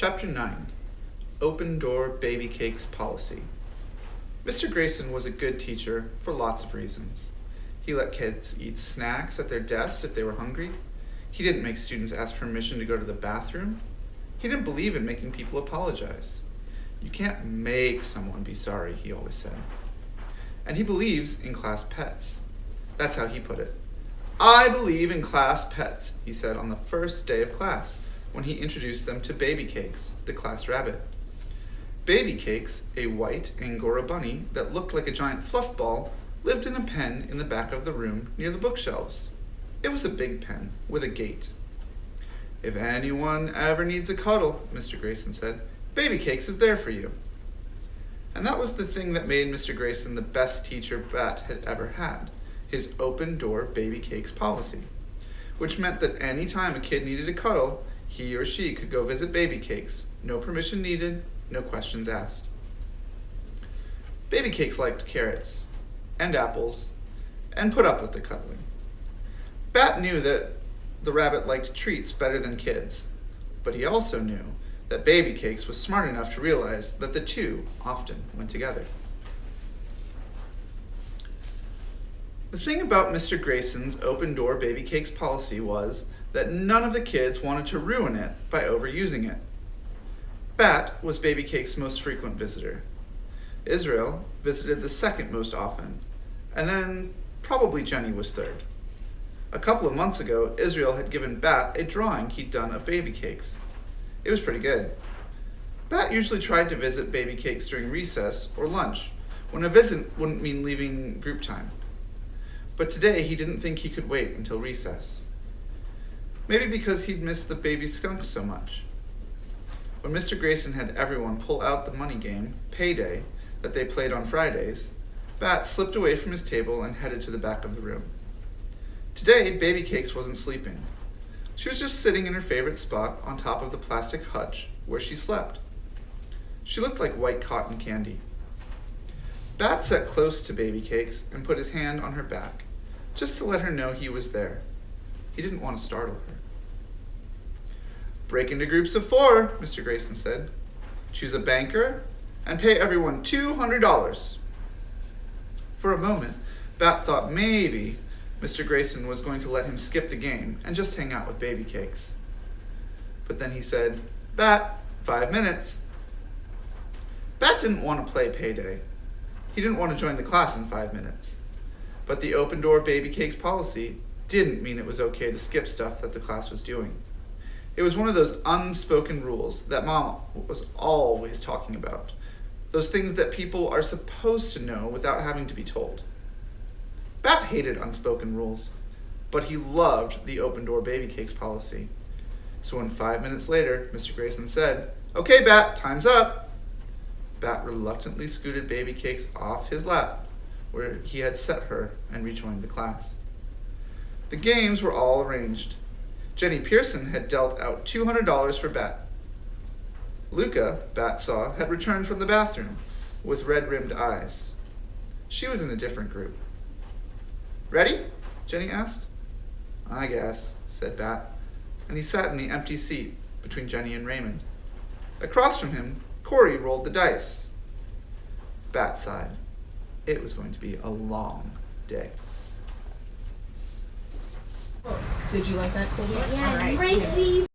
Chapter 9, Open Door Baby Cakes Policy. Mr. Grayson was a good teacher for lots of reasons. He let kids eat snacks at their desks if they were hungry. He didn't make students ask permission to go to the bathroom. He didn't believe in making people apologize. You can't make someone be sorry, he always said. And he believes in class pets. That's how he put it. I believe in class pets, he said on the first day of class when he introduced them to Baby Cakes, the class rabbit. Baby Cakes, a white Angora bunny that looked like a giant fluff ball, lived in a pen in the back of the room near the bookshelves. It was a big pen with a gate. If anyone ever needs a cuddle, Mr. Grayson said, Baby Cakes is there for you. And that was the thing that made Mr. Grayson the best teacher Bet had ever had, his open door Baby Cakes policy, which meant that any time a kid needed a cuddle, he or she could go visit Baby Cakes. No permission needed, no questions asked. Baby Cakes liked carrots and apples and put up with the cuddling. Bat knew that the rabbit liked treats better than kids, but he also knew that Baby Cakes was smart enough to realize that the two often went together. The thing about Mr. Grayson's open door Baby Cakes policy was that none of the kids wanted to ruin it by overusing it. Bat was Baby Cakes' most frequent visitor. Israel visited the second most often, and then probably Jenny was third. A couple of months ago, Israel had given Bat a drawing he'd done of Baby Cakes. It was pretty good. Bat usually tried to visit Baby Cakes during recess or lunch, when a visit wouldn't mean leaving group time. But today he didn't think he could wait until recess. Maybe because he'd missed the baby skunks so much. When Mr. Grayson had everyone pull out the money game, Payday, that they played on Fridays, Bat slipped away from his table and headed to the back of the room. Today, Baby Cakes wasn't sleeping. She was just sitting in her favorite spot on top of the plastic hutch where she slept. She looked like white cotton candy. Bat sat close to Baby Cakes and put his hand on her back, just to let her know he was there. He didn't want to startle her. Break into groups of 4, Mr. Grayson said. Choose a banker and pay everyone $200. For a moment, Bat thought maybe Mr. Grayson was going to let him skip the game and just hang out with Baby Cakes. But then he said, Bat, 5 minutes. Bat didn't want to play Payday. He didn't want to join the class in 5 minutes. But the open door Baby Cakes policy didn't mean it was okay to skip stuff that the class was doing. It was one of those unspoken rules that Mom was always talking about. Those things that people are supposed to know without having to be told. Bat hated unspoken rules, but he loved the open door Baby Cakes policy. So when 5 minutes later, Mr. Grayson said, Okay, Bat, time's up. Bat reluctantly scooted Baby Cakes off his lap, where he had set her, and rejoined the class. The games were all arranged. Jenny Pearson had dealt out $200 for Bat. Luca, Bat saw, had returned from the bathroom with red-rimmed eyes. She was in a different group. Ready? Jenny asked. I guess, said Bat, and he sat in the empty seat between Jenny and Raymond. Across from him, Corey rolled the dice. Bat sighed. It was going to be a long day. Did you like that, Colby? Yeah, All right. right, please.